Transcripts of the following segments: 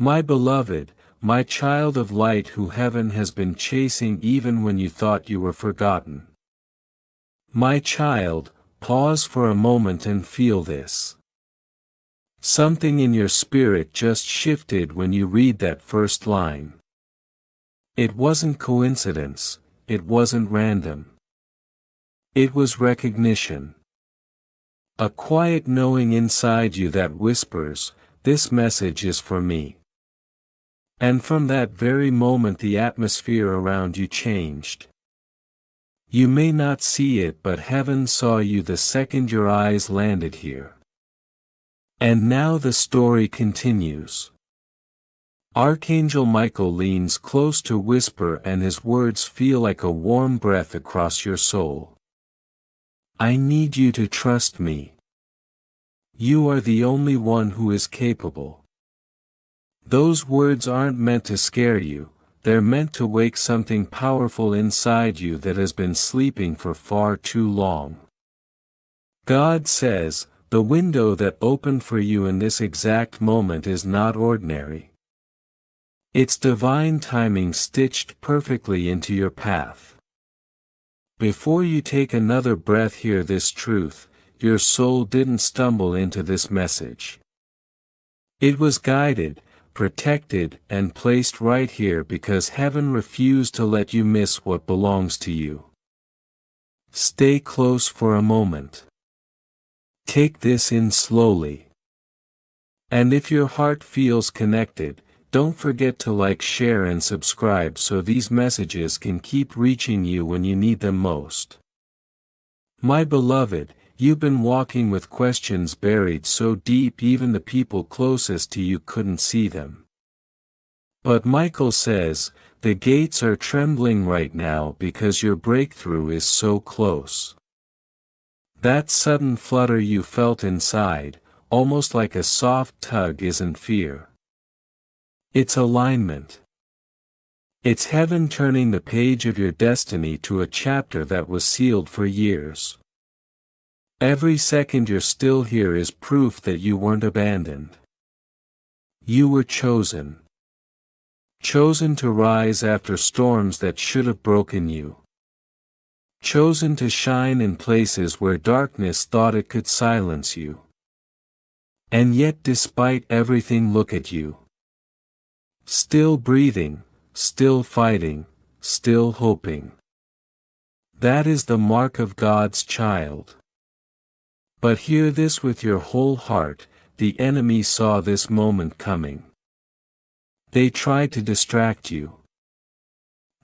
My beloved, my child of light who heaven has been chasing even when you thought you were forgotten. My child, pause for a moment and feel this. Something in your spirit just shifted when you read that first line. It wasn't coincidence, it wasn't random. It was recognition. A quiet knowing inside you that whispers, "This message is for me." And from that very moment the atmosphere around you changed. You may not see it, but heaven saw you the second your eyes landed here. And now the story continues. Archangel Michael leans close to whisper, and his words feel like a warm breath across your soul. I need you to trust me. You are the only one who is capable. Those words aren't meant to scare you, they're meant to wake something powerful inside you that has been sleeping for far too long. God says, the window that opened for you in this exact moment is not ordinary. It's divine timing stitched perfectly into your path. Before you take another breath, hear this truth: your soul didn't stumble into this message. It was guided, protected, and placed right here because heaven refused to let you miss what belongs to you. Stay close for a moment. Take this in slowly. And if your heart feels connected, don't forget to like, share, and subscribe so these messages can keep reaching you when you need them most. My beloved, you've been walking with questions buried so deep even the people closest to you couldn't see them. But Michael says, the gates are trembling right now because your breakthrough is so close. That sudden flutter you felt inside, almost like a soft tug, isn't fear. It's alignment. It's heaven turning the page of your destiny to a chapter that was sealed for years. Every second you're still here is proof that you weren't abandoned. You were chosen. Chosen to rise after storms that should have broken you. Chosen to shine in places where darkness thought it could silence you. And yet, despite everything, look at you. Still breathing, still fighting, still hoping. That is the mark of God's child. But hear this with your whole heart: the enemy saw this moment coming. They tried to distract you.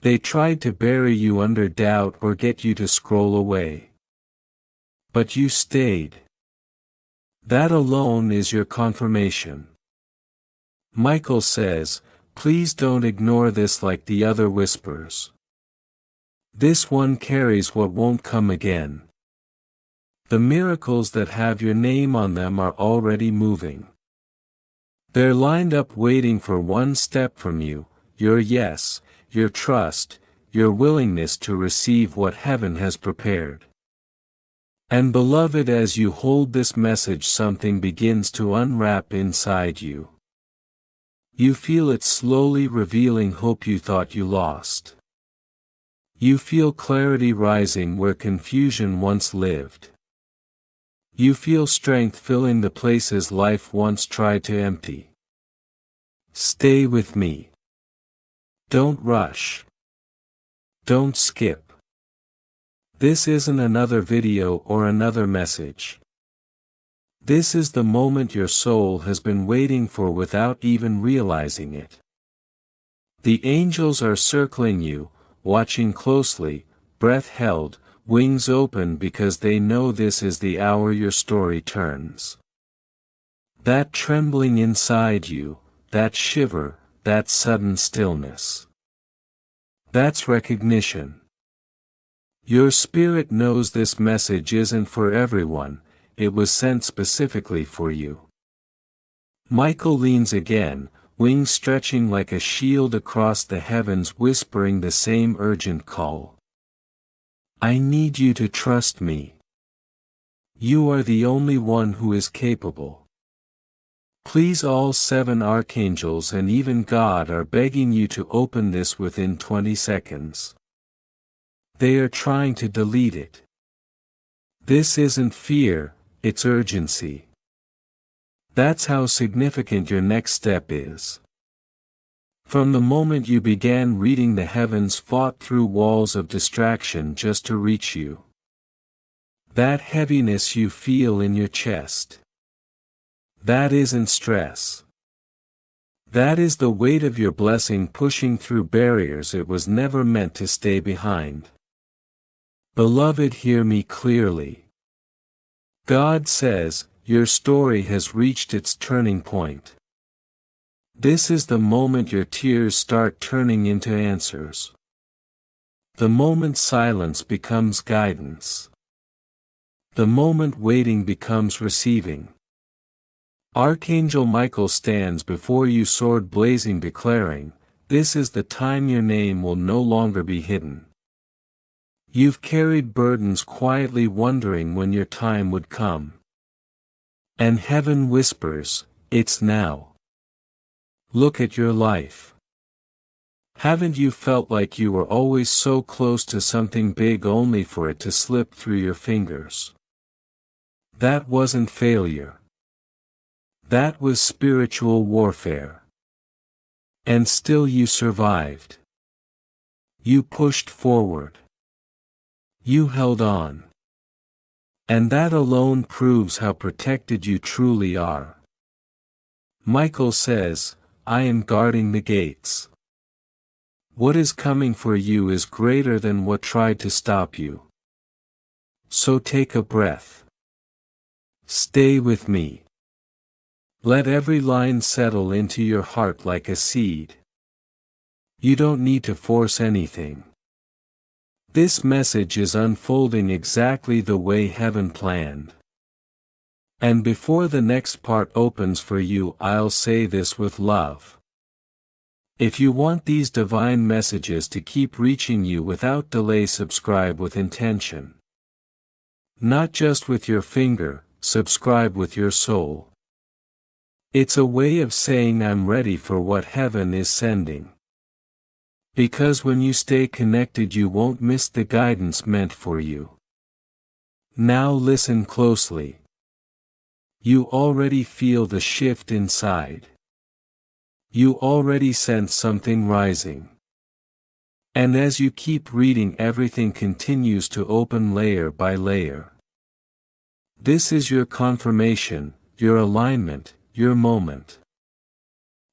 They tried to bury you under doubt or get you to scroll away. But you stayed. That alone is your confirmation. Michael says, please don't ignore this like the other whispers. This one carries what won't come again. The miracles that have your name on them are already moving. They're lined up waiting for one step from you: your yes, your trust, your willingness to receive what heaven has prepared. And beloved, as you hold this message, something begins to unwrap inside you. You feel it slowly revealing hope you thought you lost. You feel clarity rising where confusion once lived. You feel strength filling the places life once tried to empty. Stay with me. Don't rush. Don't skip. This isn't another video or another message. This is the moment your soul has been waiting for without even realizing it. The angels are circling you, watching closely, breath held, wings open, because they know this is the hour your story turns. That trembling inside you, that shiver, that sudden stillness. That's recognition. Your spirit knows this message isn't for everyone. It was sent specifically for you. Michael leans again, wings stretching like a shield across the heavens, whispering the same urgent call. I need you to trust me. You are the only one who is capable. Please, all 7 archangels and even God are begging you to open this within 20 seconds. They are trying to delete it. This isn't fear, it's urgency. That's how significant your next step is. From the moment you began reading, the heavens fought through walls of distraction just to reach you. That heaviness you feel in your chest. That isn't stress. That is the weight of your blessing pushing through barriers it was never meant to stay behind. Beloved, hear me clearly. God says, your story has reached its turning point. This is the moment your tears start turning into answers. The moment silence becomes guidance. The moment waiting becomes receiving. Archangel Michael stands before you, sword blazing, declaring, this is the time your name will no longer be hidden. You've carried burdens quietly, wondering when your time would come. And heaven whispers, it's now. Look at your life. Haven't you felt like you were always so close to something big only for it to slip through your fingers? That wasn't failure. That was spiritual warfare. And still you survived. You pushed forward. You held on. And that alone proves how protected you truly are. Michael says, I am guarding the gates. What is coming for you is greater than what tried to stop you. So take a breath. Stay with me. Let every line settle into your heart like a seed. You don't need to force anything. This message is unfolding exactly the way heaven planned. And before the next part opens for you, I'll say this with love. If you want these divine messages to keep reaching you without delay, subscribe with intention. Not just with your finger, subscribe with your soul. It's a way of saying I'm ready for what heaven is sending. Because when you stay connected, you won't miss the guidance meant for you. Now listen closely. You already feel the shift inside. You already sense something rising. And as you keep reading, everything continues to open layer by layer. This is your confirmation, your alignment, your moment.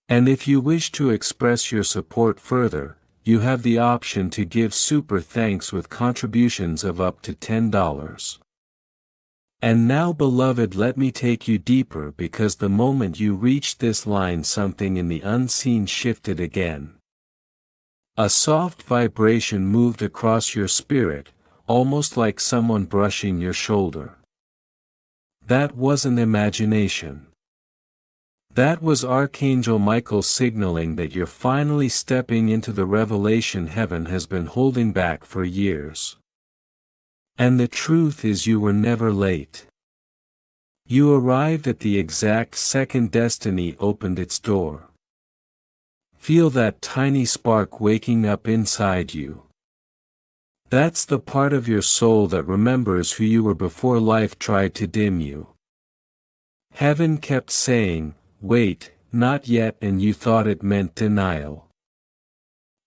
And if you wish to express your support further, you have the option to give super thanks with contributions of up to $10. And now, beloved, let me take you deeper, because the moment you reached this line, something in the unseen shifted again. A soft vibration moved across your spirit, almost like someone brushing your shoulder. That wasn't imagination. That was Archangel Michael signaling that you're finally stepping into the revelation heaven has been holding back for years. And the truth is, you were never late. You arrived at the exact second destiny opened its door. Feel that tiny spark waking up inside you. That's the part of your soul that remembers who you were before life tried to dim you. Heaven kept saying, wait, not yet, and you thought it meant denial.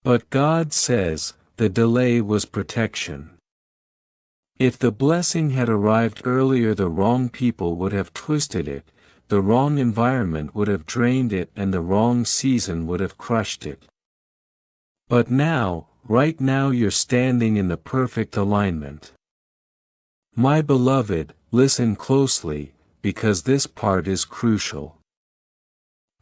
But God says, the delay was protection. If the blessing had arrived earlier, the wrong people would have twisted it, the wrong environment would have drained it, and the wrong season would have crushed it. But now, right now, you're standing in the perfect alignment. My beloved, listen closely, because this part is crucial.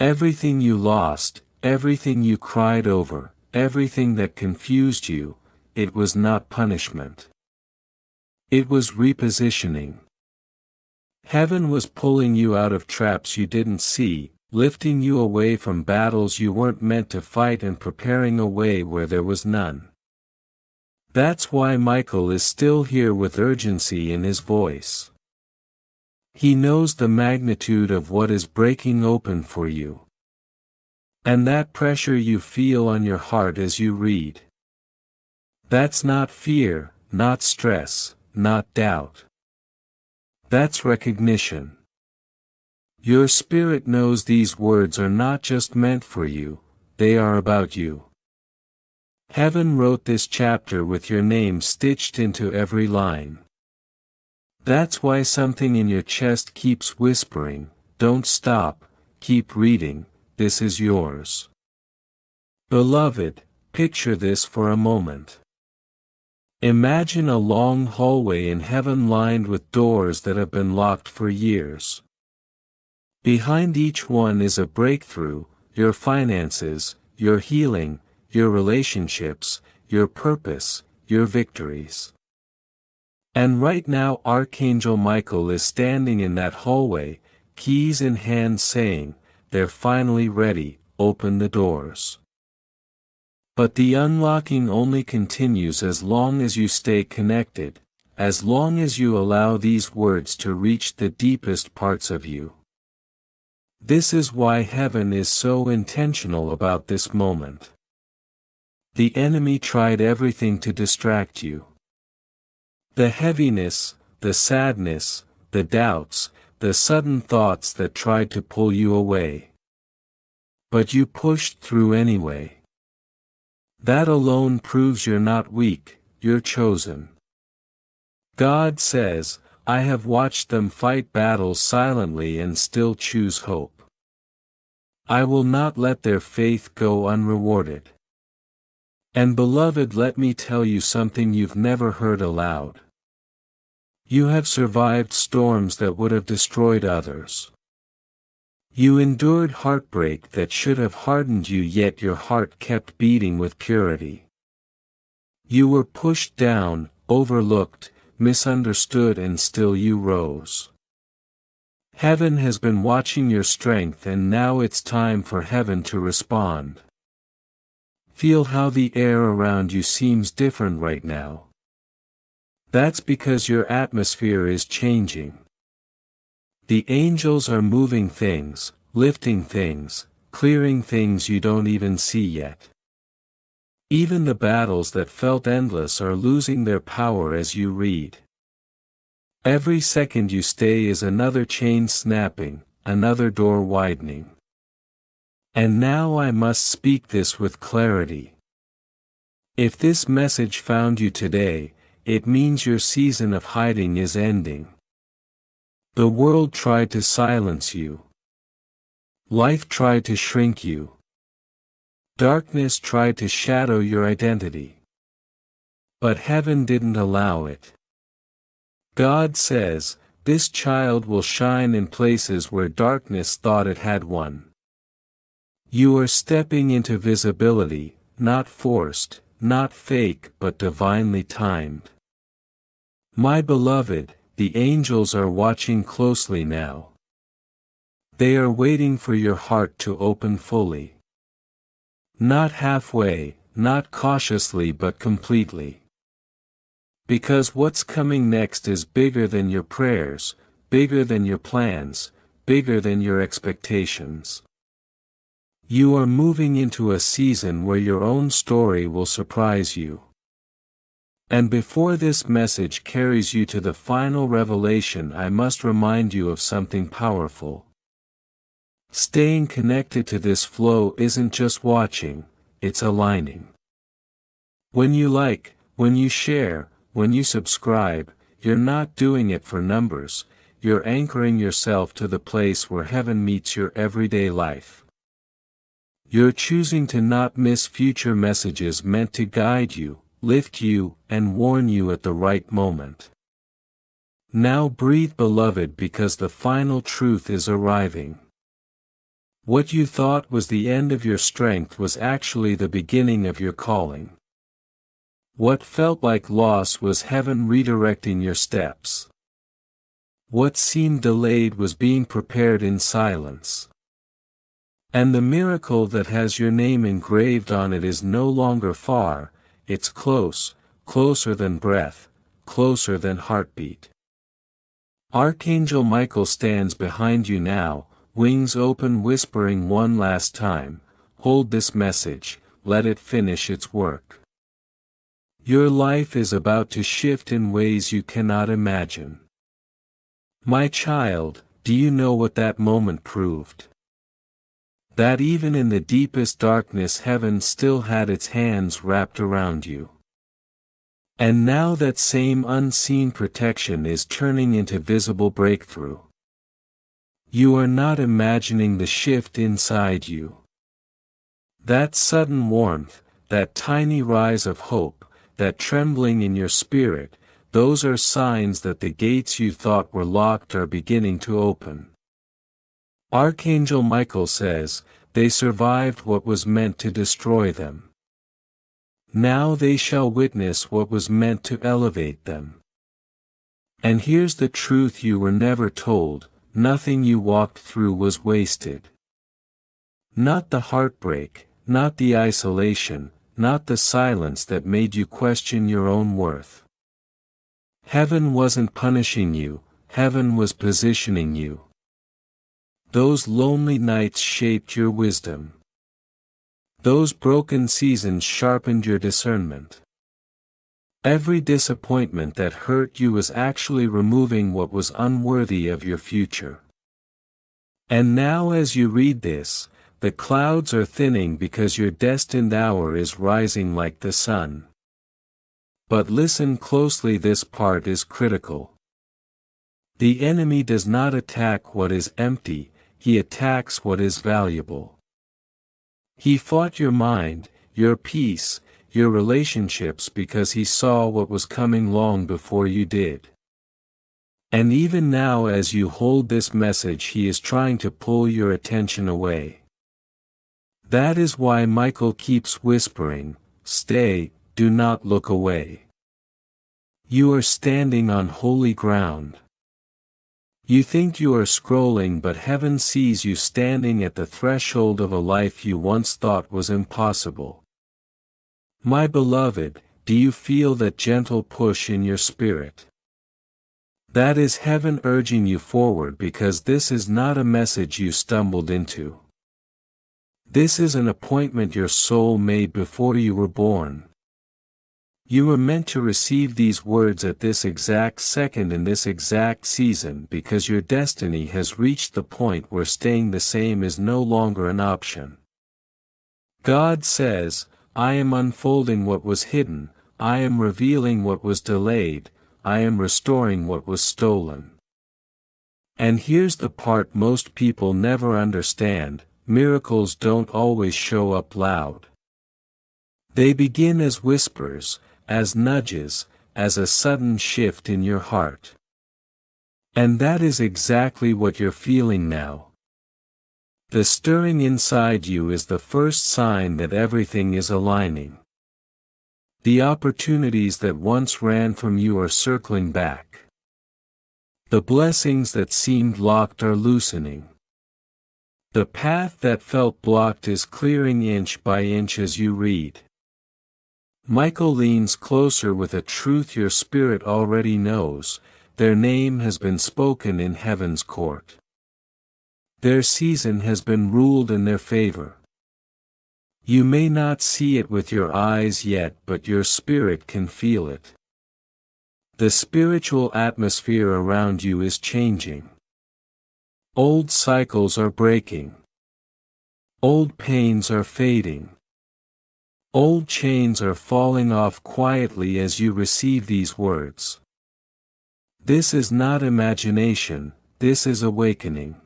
Everything you lost, everything you cried over, everything that confused you, it was not punishment. It was repositioning. Heaven was pulling you out of traps you didn't see, lifting you away from battles you weren't meant to fight, and preparing a way where there was none. That's why Michael is still here with urgency in his voice. He knows the magnitude of what is breaking open for you. And that pressure you feel on your heart as you read. That's not fear, not stress, not doubt. That's recognition. Your spirit knows these words are not just meant for you, they are about you. Heaven wrote this chapter with your name stitched into every line. That's why something in your chest keeps whispering, don't stop, keep reading, this is yours. Beloved, picture this for a moment. Imagine a long hallway in heaven lined with doors that have been locked for years. Behind each one is a breakthrough, your finances, your healing, your relationships, your purpose, your victories. And right now Archangel Michael is standing in that hallway, keys in hand saying, they're finally ready, open the doors. But the unlocking only continues as long as you stay connected, as long as you allow these words to reach the deepest parts of you. This is why heaven is so intentional about this moment. The enemy tried everything to distract you. The heaviness, the sadness, the doubts, the sudden thoughts that tried to pull you away. But you pushed through anyway. That alone proves you're not weak, you're chosen. God says, I have watched them fight battles silently and still choose hope. I will not let their faith go unrewarded. And beloved, let me tell you something you've never heard aloud. You have survived storms that would have destroyed others. You endured heartbreak that should have hardened you, yet your heart kept beating with purity. You were pushed down, overlooked, misunderstood, and still you rose. Heaven has been watching your strength, and now it's time for heaven to respond. Feel how the air around you seems different right now. That's because your atmosphere is changing. The angels are moving things, lifting things, clearing things you don't even see yet. Even the battles that felt endless are losing their power as you read. Every second you stay is another chain snapping, another door widening. And now I must speak this with clarity. If this message found you today, it means your season of hiding is ending. The world tried to silence you. Life tried to shrink you. Darkness tried to shadow your identity. But heaven didn't allow it. God says, this child will shine in places where darkness thought it had won. You are stepping into visibility, not forced, not fake, but divinely timed. My beloved, the angels are watching closely now. They are waiting for your heart to open fully. Not halfway, not cautiously, but completely. Because what's coming next is bigger than your prayers, bigger than your plans, bigger than your expectations. You are moving into a season where your own story will surprise you. And before this message carries you to the final revelation, I must remind you of something powerful. Staying connected to this flow isn't just watching, it's aligning. When you like, when you share, when you subscribe, you're not doing it for numbers, you're anchoring yourself to the place where heaven meets your everyday life. You're choosing to not miss future messages meant to guide you, lift you, and warn you at the right moment. Now breathe, beloved, because the final truth is arriving. What you thought was the end of your strength was actually the beginning of your calling. What felt like loss was heaven redirecting your steps. What seemed delayed was being prepared in silence. And the miracle that has your name engraved on it is no longer far, it's close, closer than breath, closer than heartbeat. Archangel Michael stands behind you now, wings open, whispering one last time, hold this message, let it finish its work. Your life is about to shift in ways you cannot imagine. My child, do you know what that moment proved? That even in the deepest darkness heaven still had its hands wrapped around you. And now that same unseen protection is turning into visible breakthrough. You are not imagining the shift inside you. That sudden warmth, that tiny rise of hope, that trembling in your spirit, those are signs that the gates you thought were locked are beginning to open. Archangel Michael says, they survived what was meant to destroy them. Now they shall witness what was meant to elevate them. And here's the truth you were never told, nothing you walked through was wasted. Not the heartbreak, not the isolation, not the silence that made you question your own worth. Heaven wasn't punishing you, heaven was positioning you. Those lonely nights shaped your wisdom. Those broken seasons sharpened your discernment. Every disappointment that hurt you was actually removing what was unworthy of your future. And now as you read this, the clouds are thinning because your destined hour is rising like the sun. But listen closely, this part is critical. The enemy does not attack what is empty, he attacks what is valuable. He fought your mind, your peace, your relationships because he saw what was coming long before you did. And even now as you hold this message he is trying to pull your attention away. That is why Michael keeps whispering, stay, do not look away. You are standing on holy ground. You think you are scrolling, but heaven sees you standing at the threshold of a life you once thought was impossible. My beloved, do you feel that gentle push in your spirit? That is heaven urging you forward, because this is not a message you stumbled into. This is an appointment your soul made before you were born. You were meant to receive these words at this exact second in this exact season, because your destiny has reached the point where staying the same is no longer an option. God says, I am unfolding what was hidden, I am revealing what was delayed, I am restoring what was stolen. And here's the part most people never understand, miracles don't always show up loud. They begin as whispers, as nudges, as a sudden shift in your heart. And that is exactly what you're feeling now. The stirring inside you is the first sign that everything is aligning. The opportunities that once ran from you are circling back. The blessings that seemed locked are loosening. The path that felt blocked is clearing inch by inch as you read. Michael leans closer with a truth your spirit already knows, their name has been spoken in heaven's court. Their season has been ruled in their favor. You may not see it with your eyes yet, but your spirit can feel it. The spiritual atmosphere around you is changing. Old cycles are breaking. Old pains are fading. Old chains are falling off quietly as you receive these words. This is not imagination, this is awakening.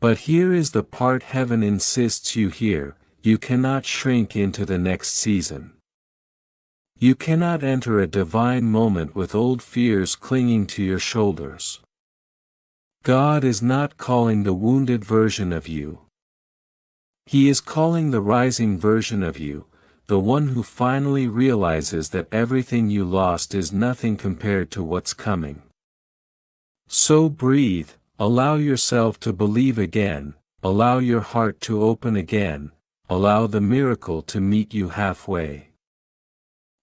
But here is the part heaven insists you hear, you cannot shrink into the next season. You cannot enter a divine moment with old fears clinging to your shoulders. God is not calling the wounded version of you. He is calling the rising version of you, the one who finally realizes that everything you lost is nothing compared to what's coming. So breathe, allow yourself to believe again, allow your heart to open again, allow the miracle to meet you halfway.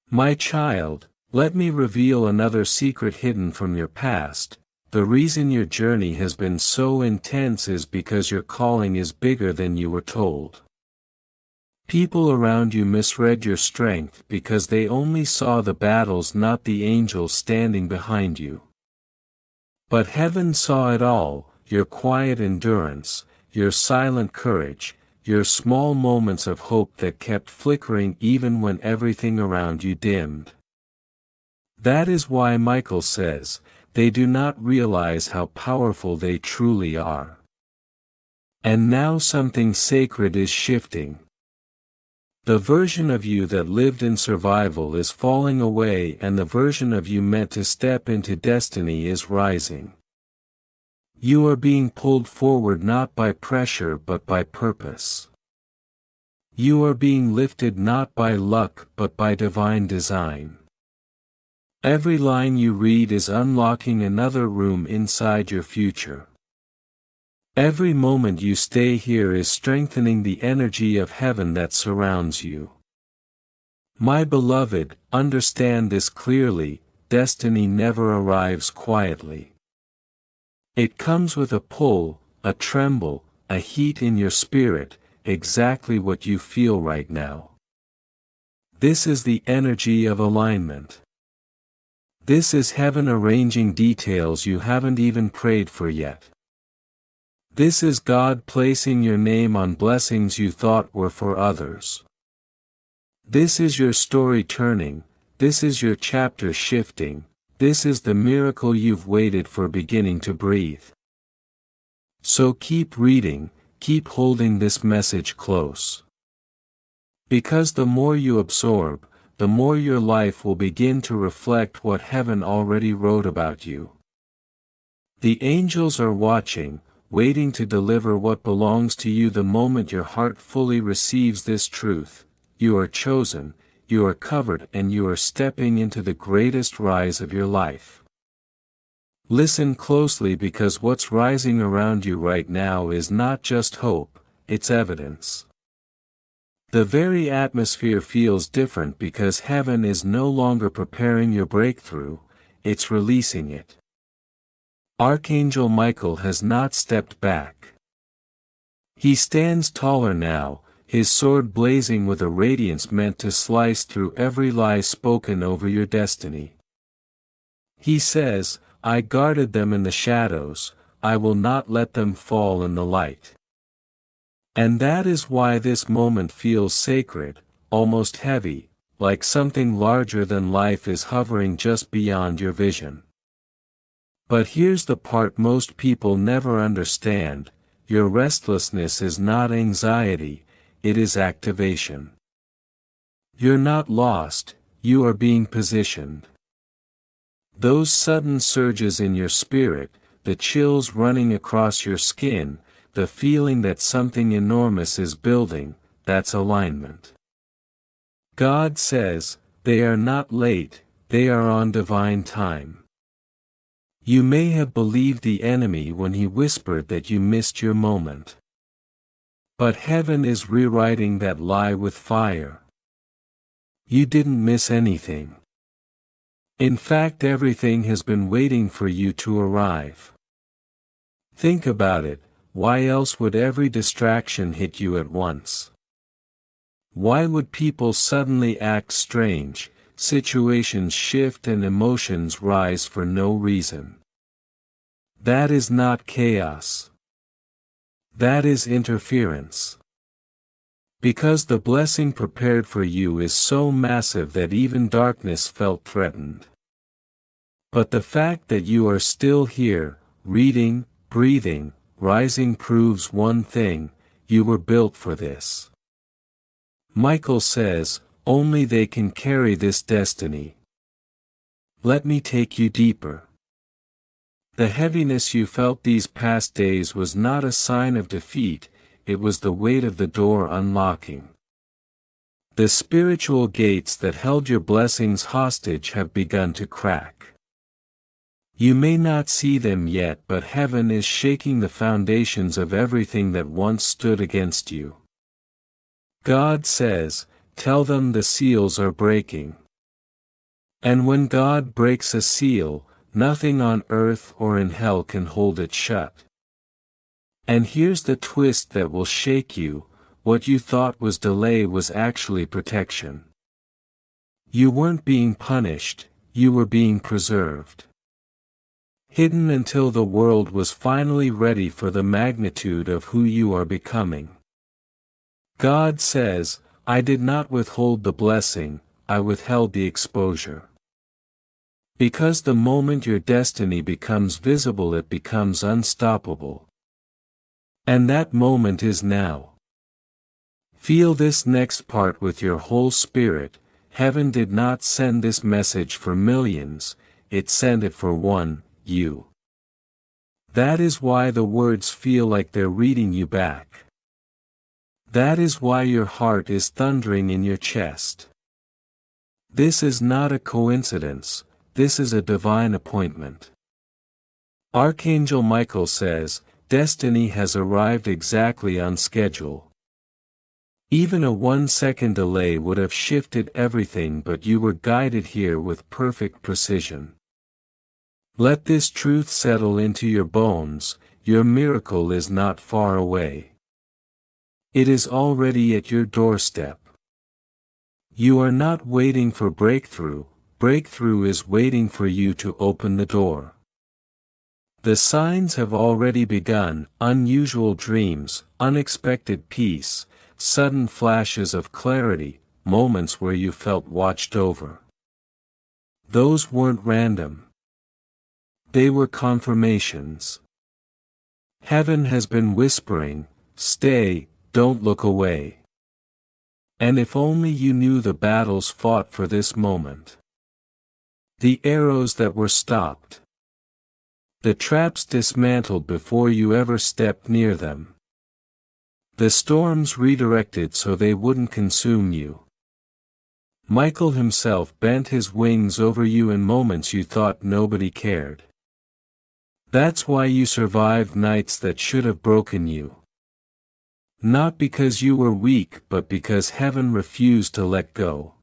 My child, let me reveal another secret hidden from your past. the reason your journey has been so intense is because your calling is bigger than you were told. People around you misread your strength because they only saw the battles, not the angels standing behind you. But heaven saw it all: your quiet endurance, your silent courage, your small moments of hope that kept flickering even when everything around you dimmed. That is why Michael says, they do not realize how powerful they truly are. And now something sacred is shifting. The version of you that lived in survival is falling away, and the version of you meant to step into destiny is rising. You are being pulled forward not by pressure but by purpose. You are being lifted not by luck but by divine design. Every line you read is unlocking another room inside your future. Every moment you stay here is strengthening the energy of heaven that surrounds you. My beloved, understand this clearly: destiny never arrives quietly. It comes with a pull, a tremble, a heat in your spirit, exactly what you feel right now. This is the energy of alignment. This is heaven arranging details you haven't even prayed for yet. This is God placing your name on blessings you thought were for others. This is your story turning, this is your chapter shifting, this is the miracle you've waited for beginning to breathe. So keep reading, keep holding this message close. Because the more you absorb, the more your life will begin to reflect what heaven already wrote about you. The angels are watching, waiting to deliver what belongs to you the moment your heart fully receives this truth: you are chosen, you are covered, and you are stepping into the greatest rise of your life. Listen closely, because what's rising around you right now is not just hope, it's evidence. The very atmosphere feels different because heaven is no longer preparing your breakthrough, it's releasing it. Archangel Michael has not stepped back. He stands taller now, his sword blazing with a radiance meant to slice through every lie spoken over your destiny. He says, I guarded them in the shadows, I will not let them fall in the light. And that is why this moment feels sacred, almost heavy, like something larger than life is hovering just beyond your vision. But here's the part most people never understand: your restlessness is not anxiety, it is activation. You're not lost, you are being positioned. Those sudden surges in your spirit, the chills running across your skin, the feeling that something enormous is building, that's alignment. God says, they are not late, they are on divine time. You may have believed the enemy when he whispered that you missed your moment. But heaven is rewriting that lie with fire. You didn't miss anything. In fact, everything has been waiting for you to arrive. Think about it: why else would every distraction hit you at once? Why would people suddenly act strange, situations shift, and emotions rise for no reason? That is not chaos. That is interference. Because the blessing prepared for you is so massive that even darkness felt threatened. But the fact that you are still here, reading, breathing, rising proves one thing: you were built for this. Michael says, only they can carry this destiny. Let me take you deeper. The heaviness you felt these past days was not a sign of defeat, it was the weight of the door unlocking. The spiritual gates that held your blessings hostage have begun to crack. You may not see them yet, but heaven is shaking the foundations of everything that once stood against you. God says, tell them the seals are breaking. And when God breaks a seal, nothing on earth or in hell can hold it shut. And here's the twist that will shake you: what you thought was delay was actually protection. You weren't being punished, you were being preserved. Hidden until the world was finally ready for the magnitude of who you are becoming. God says, "I did not withhold the blessing, I withheld the exposure." Because the moment your destiny becomes visible, it becomes unstoppable. And that moment is now. Feel this next part with your whole spirit. Heaven did not send this message for millions, it sent it for one, you. That is why the words feel like they're reading you back. That is why your heart is thundering in your chest. This is not a coincidence, this is a divine appointment. Archangel Michael says, destiny has arrived exactly on schedule. Even a 1-second delay would have shifted everything, but you were guided here with perfect precision. Let this truth settle into your bones: your miracle is not far away. It is already at your doorstep. You are not waiting for breakthrough, breakthrough is waiting for you to open the door. The signs have already begun: unusual dreams, unexpected peace, sudden flashes of clarity, moments where you felt watched over. Those weren't random. They were confirmations. Heaven has been whispering, "Stay, don't look away." And if only you knew the battles fought for this moment. The arrows that were stopped. The traps dismantled before you ever stepped near them. The storms redirected so they wouldn't consume you. Michael himself bent his wings over you in moments you thought nobody cared. That's why you survived nights that should have broken you. Not because you were weak, but because heaven refused to let go.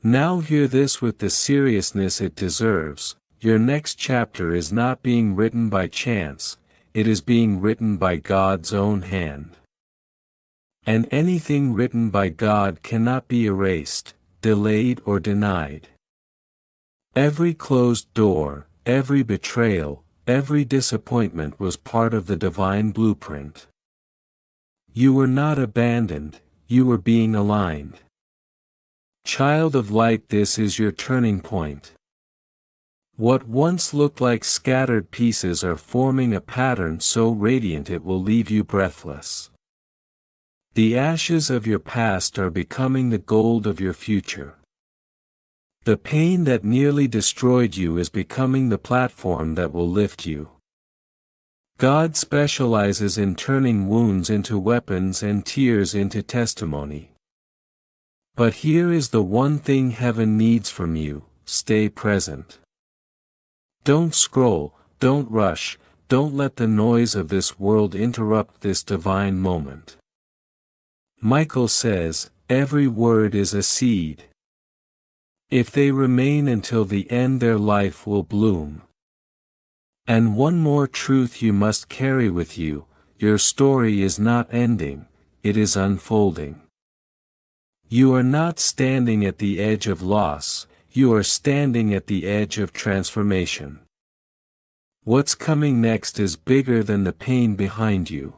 Now hear this with the seriousness it deserves: your next chapter is not being written by chance, it is being written by God's own hand. And anything written by God cannot be erased, delayed or denied. Every closed door, every betrayal, every disappointment was part of the divine blueprint. You were not abandoned, you were being aligned. Child of light, this is your turning point. What once looked like scattered pieces are forming a pattern so radiant it will leave you breathless. The ashes of your past are becoming the gold of your future. The pain that nearly destroyed you is becoming the platform that will lift you. God specializes in turning wounds into weapons and tears into testimony. But here is the one thing heaven needs from you: stay present. Don't scroll, don't rush, don't let the noise of this world interrupt this divine moment. Michael says, every word is a seed. If they remain until the end, their life will bloom. And one more truth you must carry with you: your story is not ending, it is unfolding. You are not standing at the edge of loss, you are standing at the edge of transformation. What's coming next is bigger than the pain behind you.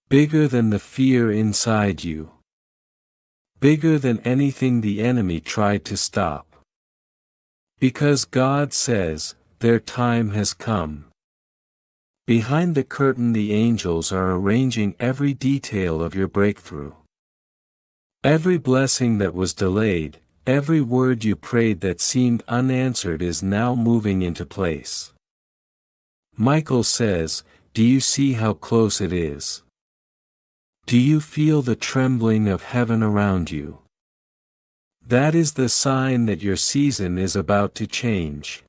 Bigger than the fear inside you. Bigger than anything the enemy tried to stop. Because God says, their time has come. Behind the curtain, the angels are arranging every detail of your breakthrough. Every blessing that was delayed, every word you prayed that seemed unanswered is now moving into place. Michael says, do you see how close it is? Do you feel the trembling of heaven around you? That is the sign that your season is about to change.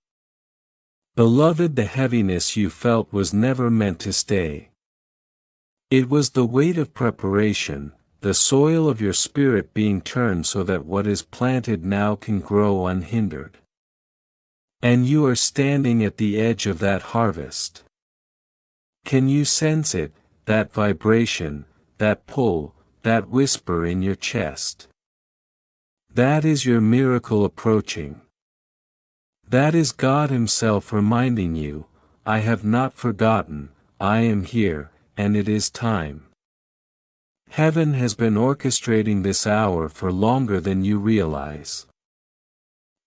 Beloved, the heaviness you felt was never meant to stay. It was the weight of preparation, the soil of your spirit being turned so that what is planted now can grow unhindered. And you are standing at the edge of that harvest. Can you sense it, that vibration, that pull, that whisper in your chest? That is your miracle approaching. That is God Himself reminding you, I have not forgotten, I am here, and it is time. Heaven has been orchestrating this hour for longer than you realize.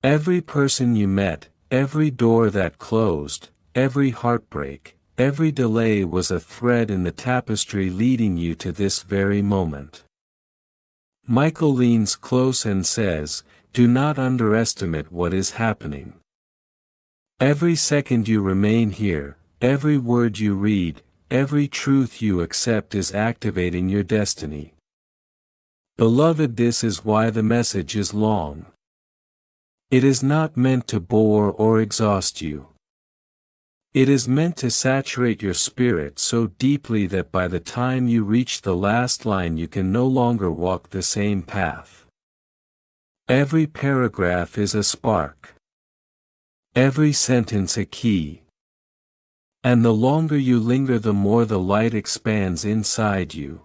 Every person you met, every door that closed, every heartbreak, every delay was a thread in the tapestry leading you to this very moment. Michael leans close and says, do not underestimate what is happening. Every second you remain here, every word you read, every truth you accept is activating your destiny. Beloved, this is why the message is long. It is not meant to bore or exhaust you. It is meant to saturate your spirit so deeply that by the time you reach the last line you can no longer walk the same path. Every paragraph is a spark. Every sentence a key. And the longer you linger, the more the light expands inside you.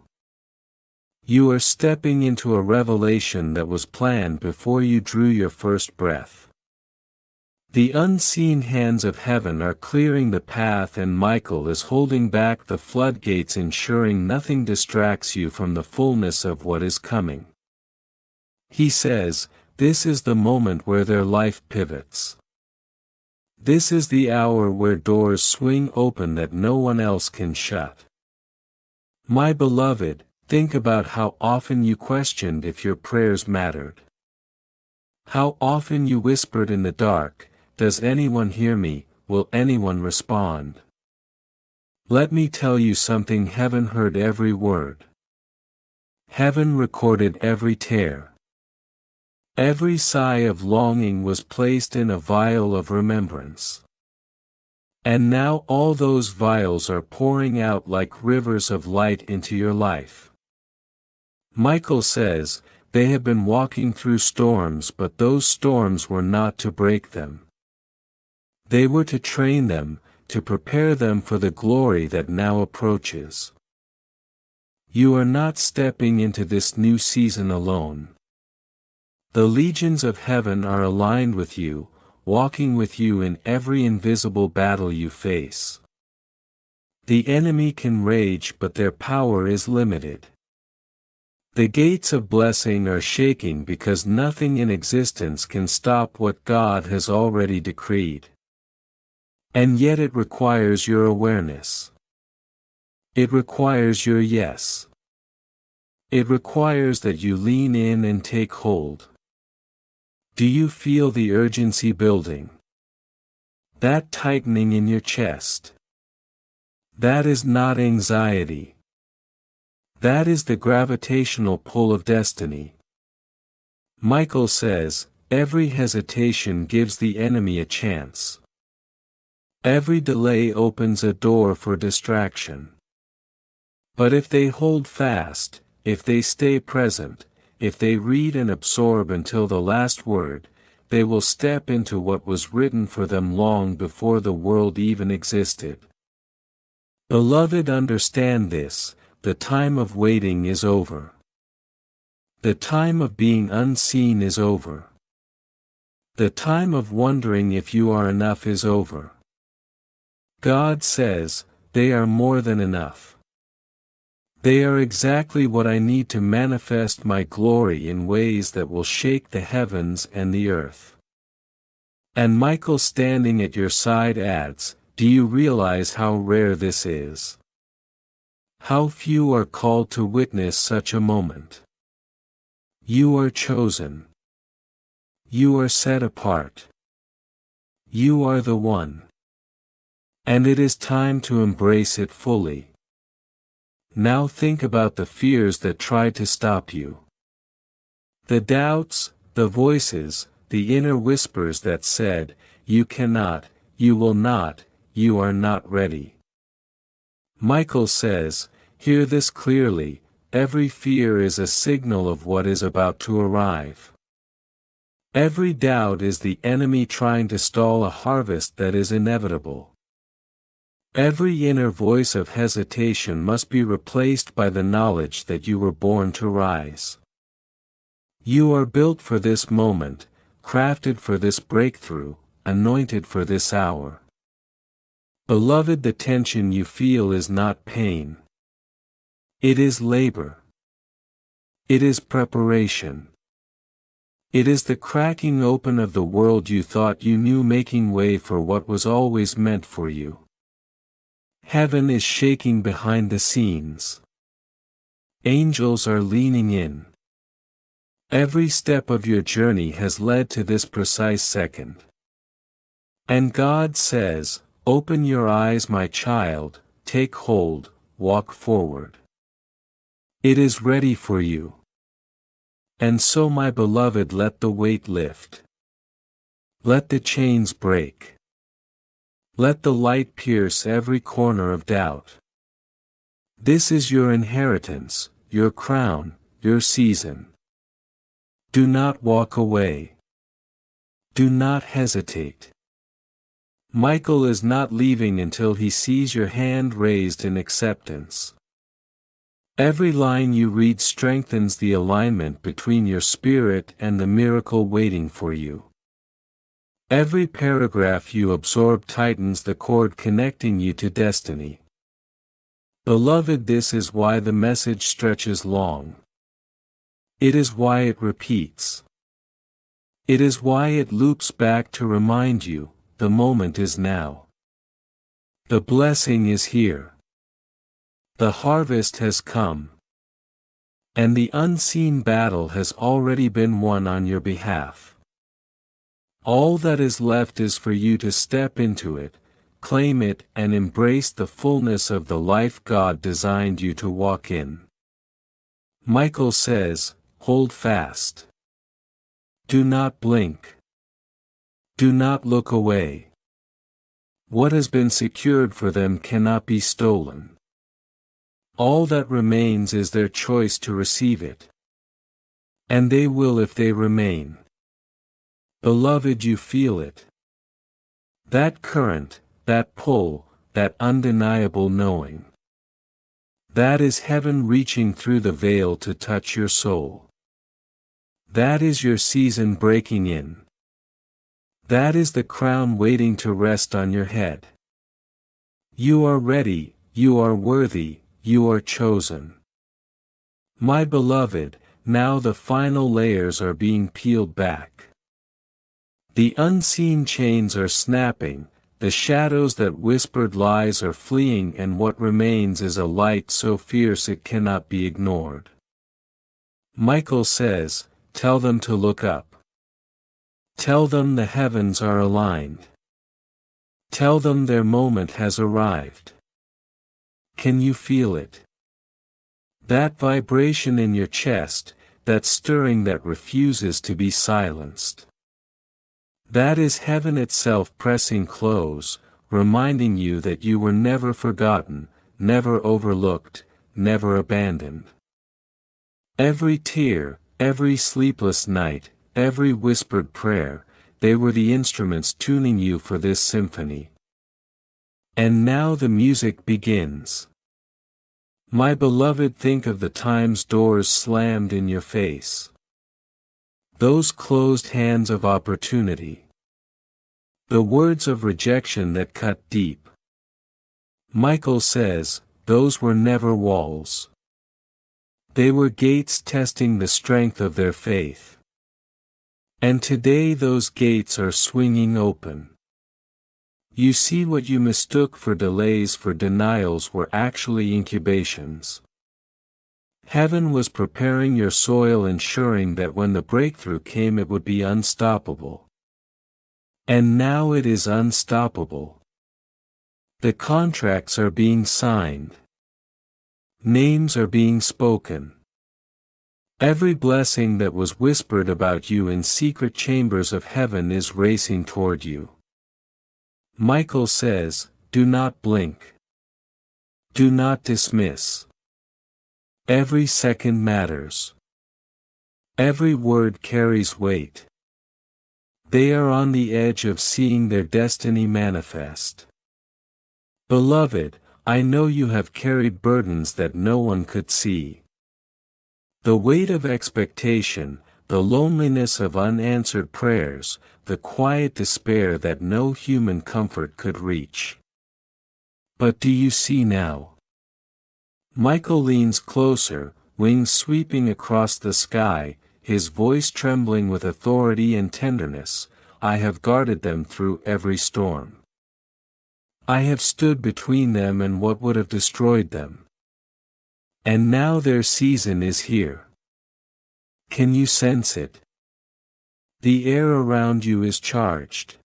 You are stepping into a revelation that was planned before you drew your first breath. The unseen hands of heaven are clearing the path, and Michael is holding back the floodgates, ensuring nothing distracts you from the fullness of what is coming. He says, this is the moment where their life pivots. This is the hour where doors swing open that no one else can shut. My beloved, think about how often you questioned if your prayers mattered. How often you whispered in the dark, does anyone hear me, will anyone respond? Let me tell you something, heaven heard every word. Heaven recorded every tear. Every sigh of longing was placed in a vial of remembrance. And now all those vials are pouring out like rivers of light into your life. Michael says, they have been walking through storms, but those storms were not to break them. They were to train them, to prepare them for the glory that now approaches. You are not stepping into this new season alone. The legions of heaven are aligned with you, walking with you in every invisible battle you face. The enemy can rage, but their power is limited. The gates of blessing are shaking because nothing in existence can stop what God has already decreed. And yet it requires your awareness. It requires your yes. It requires that you lean in and take hold. Do you feel the urgency building? That tightening in your chest? That is not anxiety. That is the gravitational pull of destiny. Michael says, every hesitation gives the enemy a chance. Every delay opens a door for distraction. But if they hold fast, if they stay present, if they read and absorb until the last word, they will step into what was written for them long before the world even existed. Beloved, understand this, the time of waiting is over. The time of being unseen is over. The time of wondering if you are enough is over. God says, they are more than enough. They are exactly what I need to manifest my glory in ways that will shake the heavens and the earth. And Michael, standing at your side, adds, do you realize how rare this is? How few are called to witness such a moment. You are chosen. You are set apart. You are the one. And it is time to embrace it fully. Now think about the fears that tried to stop you. The doubts, the voices, the inner whispers that said, you cannot, you will not, you are not ready. Michael says, hear this clearly, every fear is a signal of what is about to arrive. Every doubt is the enemy trying to stall a harvest that is inevitable. Every inner voice of hesitation must be replaced by the knowledge that you were born to rise. You are built for this moment, crafted for this breakthrough, anointed for this hour. Beloved, the tension you feel is not pain. It is labor. It is preparation. It is the cracking open of the world you thought you knew, making way for what was always meant for you. Heaven is shaking behind the scenes. Angels are leaning in. Every step of your journey has led to this precise second. And God says, "Open your eyes, my child, take hold, walk forward. It is ready for you." And so, my beloved, let the weight lift. Let the chains break. Let the light pierce every corner of doubt. This is your inheritance, your crown, your season. Do not walk away. Do not hesitate. Michael is not leaving until he sees your hand raised in acceptance. Every line you read strengthens the alignment between your spirit and the miracle waiting for you. Every paragraph you absorb tightens the cord connecting you to destiny. Beloved, this is why the message stretches long. It is why it repeats. It is why it loops back to remind you, the moment is now. The blessing is here. The harvest has come. And the unseen battle has already been won on your behalf. All that is left is for you to step into it, claim it, and embrace the fullness of the life God designed you to walk in. Michael says, hold fast. Do not blink. Do not look away. What has been secured for them cannot be stolen. All that remains is their choice to receive it. And they will if they remain. Beloved, you feel it. That current, that pull, that undeniable knowing. That is heaven reaching through the veil to touch your soul. That is your season breaking in. That is the crown waiting to rest on your head. You are ready, you are worthy, you are chosen. My beloved, now the final layers are being peeled back. The unseen chains are snapping, the shadows that whispered lies are fleeing, and what remains is a light so fierce it cannot be ignored. Michael says, tell them to look up. Tell them the heavens are aligned. Tell them their moment has arrived. Can you feel it? That vibration in your chest, that stirring that refuses to be silenced. That is heaven itself pressing close, reminding you that you were never forgotten, never overlooked, never abandoned. Every tear, every sleepless night, every whispered prayer, they were the instruments tuning you for this symphony. And now the music begins. My beloved, think of the times doors slammed in your face. Those closed hands of opportunity. The words of rejection that cut deep. Michael says, those were never walls. They were gates testing the strength of their faith. And today those gates are swinging open. You see, what you mistook for delays, for denials, were actually incubations. Heaven was preparing your soil, ensuring that when the breakthrough came it would be unstoppable. And now it is unstoppable. The contracts are being signed. Names are being spoken. Every blessing that was whispered about you in secret chambers of heaven is racing toward you. Michael says, do not blink. Do not dismiss. Every second matters. Every word carries weight. They are on the edge of seeing their destiny manifest. Beloved, I know you have carried burdens that no one could see. The weight of expectation, the loneliness of unanswered prayers, the quiet despair that no human comfort could reach. But do you see now? Michael leans closer, wings sweeping across the sky, his voice trembling with authority and tenderness. I have guarded them through every storm. I have stood between them and what would have destroyed them. And now their season is here. Can you sense it? The air around you is charged.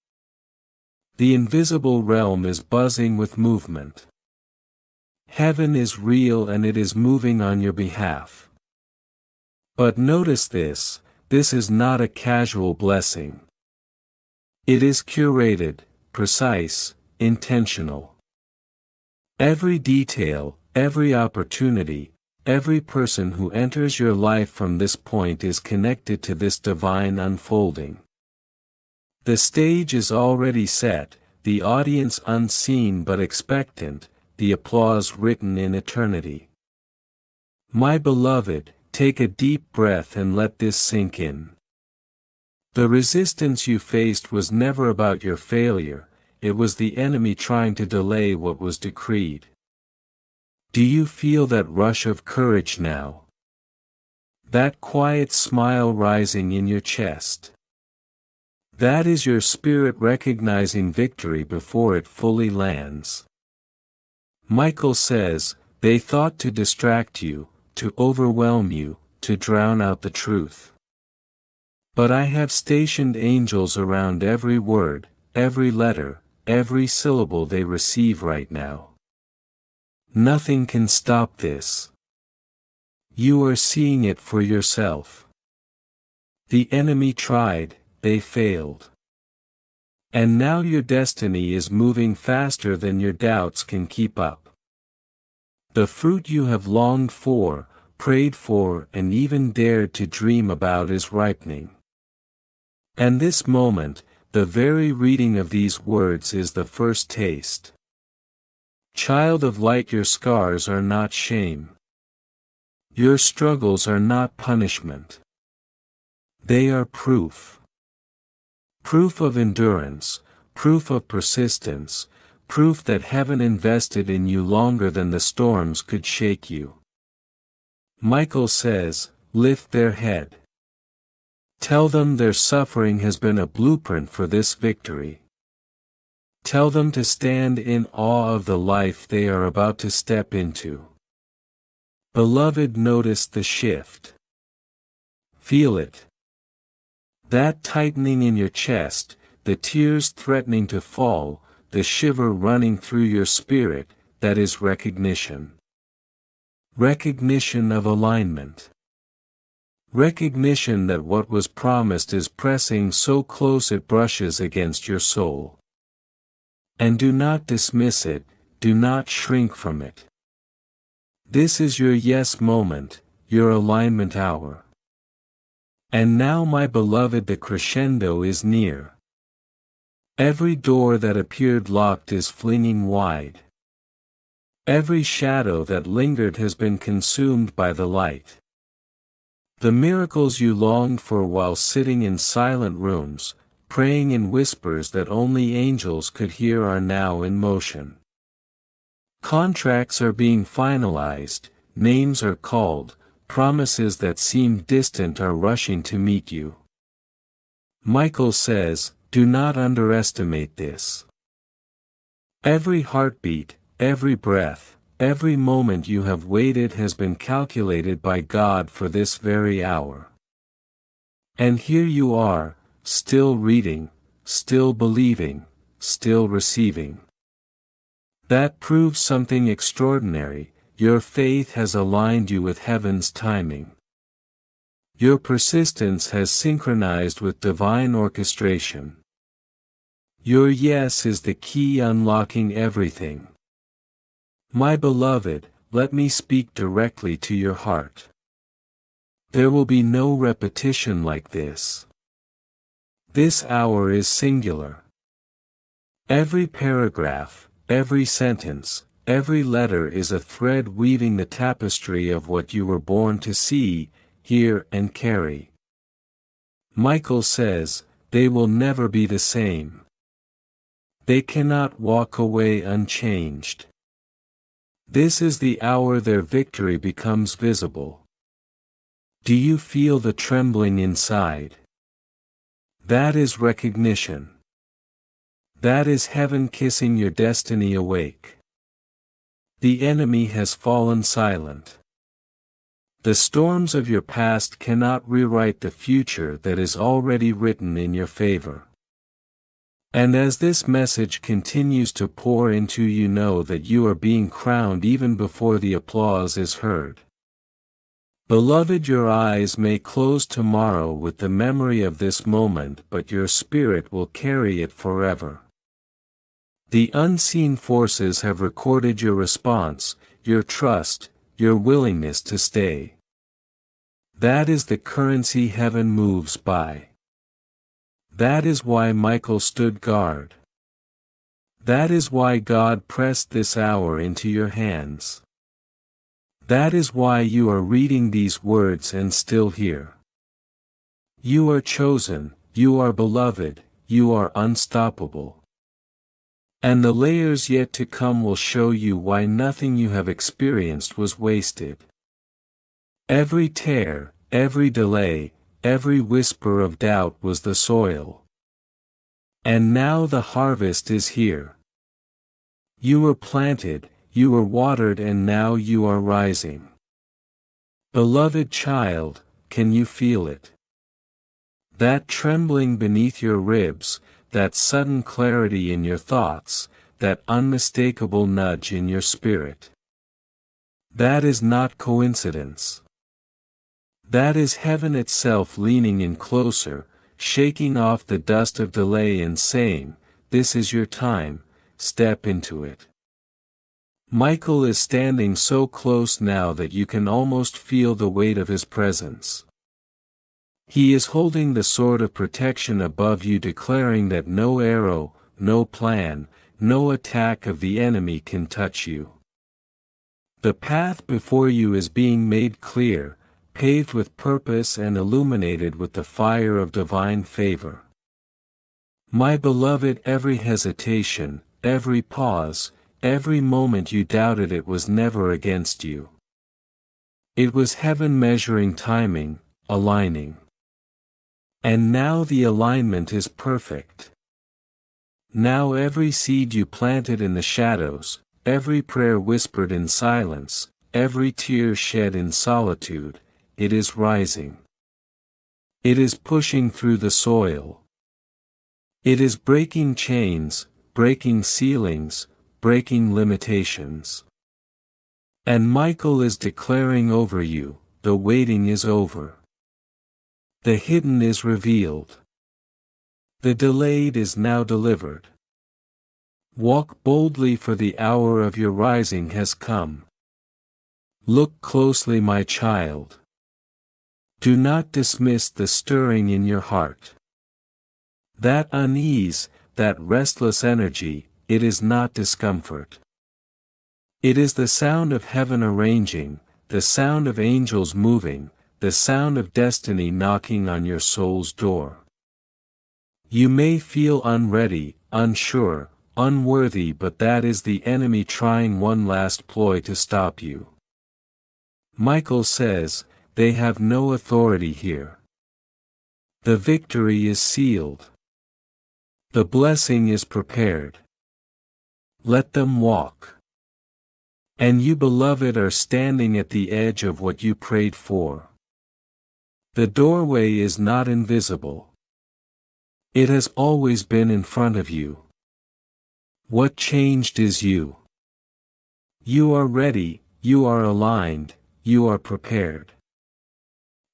The invisible realm is buzzing with movement. Heaven is real and it is moving on your behalf. But notice this is not a casual blessing. It is curated, precise, intentional. Every detail, every opportunity, every person who enters your life from this point is connected to this divine unfolding. The stage is already set, the audience unseen but expectant, the applause written in eternity. My beloved, take a deep breath and let this sink in. The resistance you faced was never about your failure, it was the enemy trying to delay what was decreed. Do you feel that rush of courage now? That quiet smile rising in your chest? That is your spirit recognizing victory before it fully lands. Michael says, they thought to distract you, to overwhelm you, to drown out the truth. But I have stationed angels around every word, every letter, every syllable they receive right now. Nothing can stop this. You are seeing it for yourself. The enemy tried, they failed. And now your destiny is moving faster than your doubts can keep up. The fruit you have longed for, prayed for, and even dared to dream about is ripening. And this moment, the very reading of these words is the first taste. Child of light, your scars are not shame. Your struggles are not punishment. They are proof. Proof of endurance, proof of persistence, proof that heaven invested in you longer than the storms could shake you. Michael says, lift their head. Tell them their suffering has been a blueprint for this victory. Tell them to stand in awe of the life they are about to step into. Beloved, notice the shift. Feel it. That tightening in your chest, the tears threatening to fall, the shiver running through your spirit, that is recognition. Recognition of alignment. Recognition that what was promised is pressing so close it brushes against your soul. And do not dismiss it, do not shrink from it. This is your yes moment, your alignment hour. And now, my beloved, the crescendo is near. Every door that appeared locked is flinging wide. Every shadow that lingered has been consumed by the light. The miracles you longed for while sitting in silent rooms, praying in whispers that only angels could hear, are now in motion. Contracts are being finalized, names are called, promises that seemed distant are rushing to meet you. Michael says, do not underestimate this. Every heartbeat, every breath, every moment you have waited has been calculated by God for this very hour. And here you are, still reading, still believing, still receiving. That proves something extraordinary. Your faith has aligned you with heaven's timing. Your persistence has synchronized with divine orchestration. Your yes is the key unlocking everything. My beloved, let me speak directly to your heart. There will be no repetition like this. This hour is singular. Every paragraph, every sentence, every letter is a thread weaving the tapestry of what you were born to see, hear and carry. Michael says, they will never be the same. They cannot walk away unchanged. This is the hour their victory becomes visible. Do you feel the trembling inside? That is recognition. That is heaven kissing your destiny awake. The enemy has fallen silent. The storms of your past cannot rewrite the future that is already written in your favor. And as this message continues to pour into you, know that you are being crowned even before the applause is heard. Beloved, your eyes may close tomorrow with the memory of this moment, but your spirit will carry it forever. The unseen forces have recorded your response, your trust, your willingness to stay. That is the currency heaven moves by. That is why Michael stood guard. That is why God pressed this hour into your hands. That is why you are reading these words and still here. You are chosen, you are beloved, you are unstoppable. And the layers yet to come will show you why nothing you have experienced was wasted. Every tear, every delay, every whisper of doubt was the soil. And now the harvest is here. You were planted, you were watered, and now you are rising. Beloved child, can you feel it? That trembling beneath your ribs, that sudden clarity in your thoughts, that unmistakable nudge in your spirit. That is not coincidence. That is heaven itself leaning in closer, shaking off the dust of delay and saying, this is your time, step into it. Michael is standing so close now that you can almost feel the weight of his presence. He is holding the sword of protection above you, declaring that no arrow, no plan, no attack of the enemy can touch you. The path before you is being made clear, paved with purpose and illuminated with the fire of divine favor. My beloved, every hesitation, every pause, every moment you doubted it was never against you. It was heaven measuring timing, aligning. And now the alignment is perfect. Now every seed you planted in the shadows, every prayer whispered in silence, every tear shed in solitude, it is rising. It is pushing through the soil. It is breaking chains, breaking ceilings, breaking limitations. And Michael is declaring over you, the waiting is over. The hidden is revealed. The delayed is now delivered. Walk boldly, for the hour of your rising has come. Look closely, my child. Do not dismiss the stirring in your heart. That unease, that restless energy, it is not discomfort. It is the sound of heaven arranging, the sound of angels moving, the sound of destiny knocking on your soul's door. You may feel unready, unsure, unworthy, but that is the enemy trying one last ploy to stop you. Michael says, they have no authority here. The victory is sealed. The blessing is prepared. Let them walk. And you, beloved, are standing at the edge of what you prayed for. The doorway is not invisible. It has always been in front of you. What changed is you. You are ready, you are aligned, you are prepared.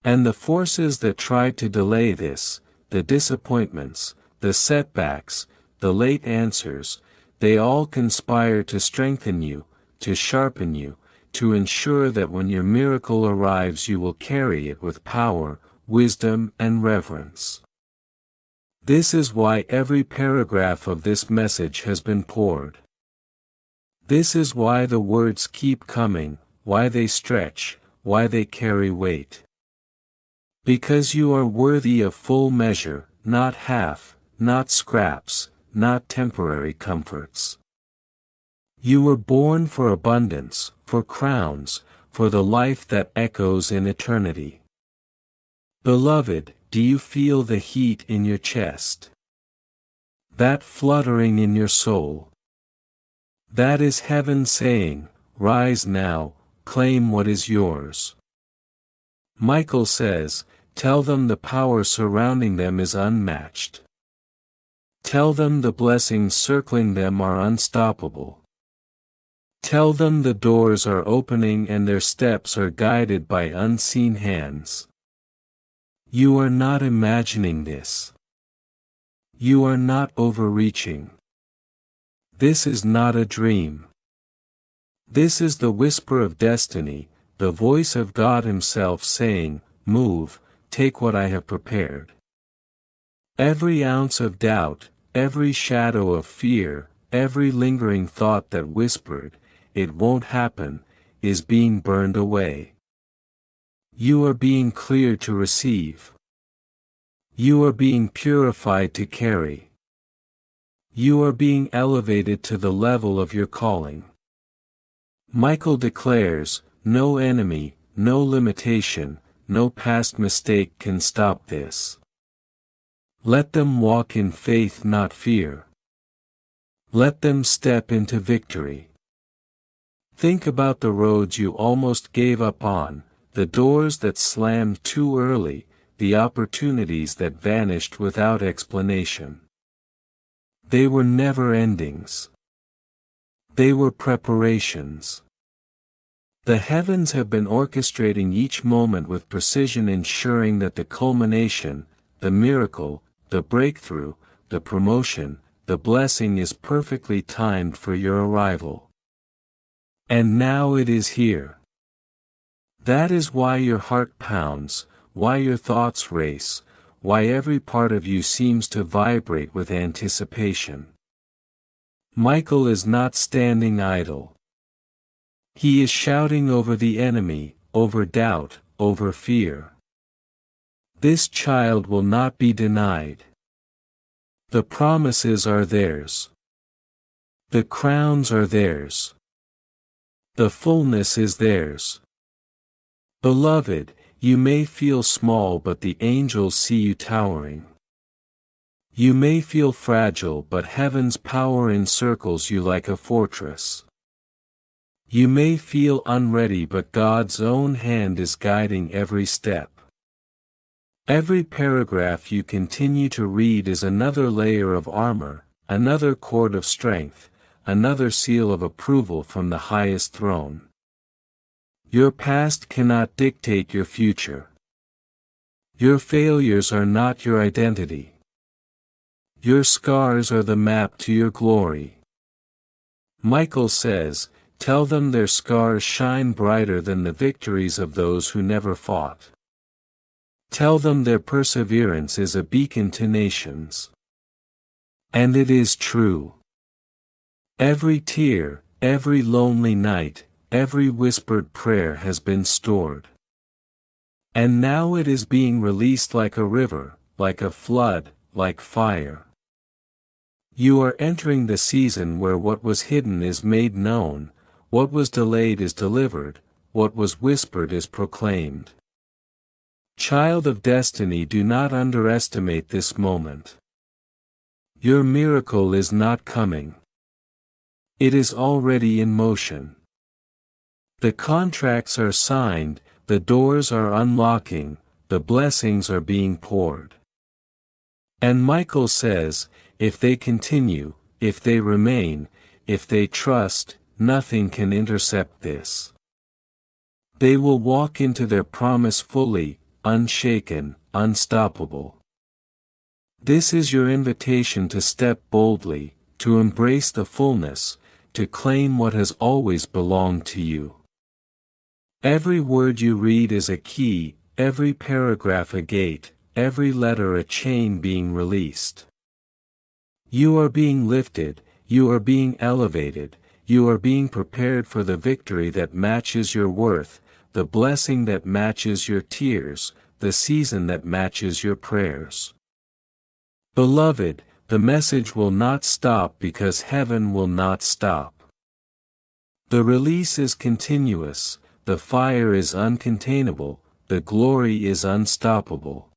And the forces that tried to delay this, the disappointments, the setbacks, the late answers, they all conspire to strengthen you, to sharpen you, to ensure that when your miracle arrives you will carry it with power, wisdom and reverence. This is why every paragraph of this message has been poured. This is why the words keep coming, why they stretch, why they carry weight. Because you are worthy of full measure, not half, not scraps, not temporary comforts. You were born for abundance, for crowns, for the life that echoes in eternity. Beloved, do you feel the heat in your chest? That fluttering in your soul? That is heaven saying, rise now, claim what is yours. Michael says, tell them the power surrounding them is unmatched. Tell them the blessings circling them are unstoppable. Tell them the doors are opening and their steps are guided by unseen hands. You are not imagining this. You are not overreaching. This is not a dream. This is the whisper of destiny, the voice of God Himself saying, move, take what I have prepared. Every ounce of doubt, every shadow of fear, every lingering thought that whispered, it won't happen, is being burned away. You are being cleared to receive. You are being purified to carry. You are being elevated to the level of your calling. Michael declares, no enemy, no limitation, no past mistake can stop this. Let them walk in faith, not fear. Let them step into victory. Think about the roads you almost gave up on, the doors that slammed too early, the opportunities that vanished without explanation. They were never endings. They were preparations. The heavens have been orchestrating each moment with precision, ensuring that the culmination, the miracle, the breakthrough, the promotion, the blessing is perfectly timed for your arrival. And now it is here. That is why your heart pounds, why your thoughts race, why every part of you seems to vibrate with anticipation. Michael is not standing idle. He is shouting over the enemy, over doubt, over fear. This child will not be denied. The promises are theirs. The crowns are theirs. The fullness is theirs. Beloved, you may feel small, but the angels see you towering. You may feel fragile, but heaven's power encircles you like a fortress. You may feel unready, but God's own hand is guiding every step. Every paragraph you continue to read is another layer of armor, another cord of strength, another seal of approval from the highest throne. Your past cannot dictate your future. Your failures are not your identity. Your scars are the map to your glory. Michael says, tell them their scars shine brighter than the victories of those who never fought. Tell them their perseverance is a beacon to nations. And it is true. Every tear, every lonely night, every whispered prayer has been stored. And now it is being released like a river, like a flood, like fire. You are entering the season where what was hidden is made known, what was delayed is delivered, what was whispered is proclaimed. Child of destiny, do not underestimate this moment. Your miracle is not coming. It is already in motion. The contracts are signed, the doors are unlocking, the blessings are being poured. And Michael says, if they continue, if they remain, if they trust, nothing can intercept this. They will walk into their promise fully, unshaken, unstoppable. This is your invitation to step boldly, to embrace the fullness, to claim what has always belonged to you. Every word you read is a key, every paragraph a gate, every letter a chain being released. You are being lifted, you are being elevated, you are being prepared for the victory that matches your worth, the blessing that matches your tears, the season that matches your prayers. Beloved, the message will not stop because heaven will not stop. The release is continuous, the fire is uncontainable, the glory is unstoppable.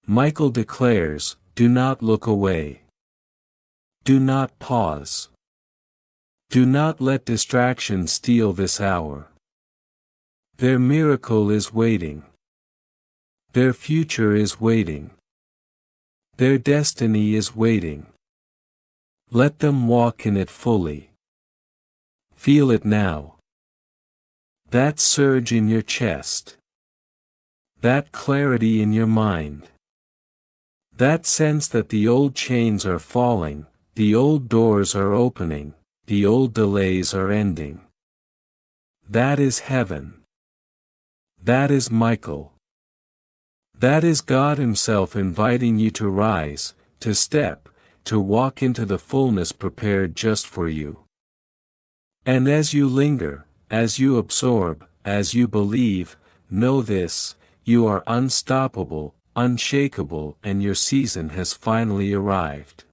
Michael declares, do not look away. Do not pause. Do not let distraction steal this hour. Their miracle is waiting. Their future is waiting. Their destiny is waiting. Let them walk in it fully. Feel it now. That surge in your chest. That clarity in your mind. That sense that the old chains are falling, the old doors are opening, the old delays are ending. That is heaven. That is Michael. That is God Himself inviting you to rise, to step, to walk into the fullness prepared just for you. And as you linger, as you absorb, as you believe, know this, you are unstoppable, unshakable, and your season has finally arrived.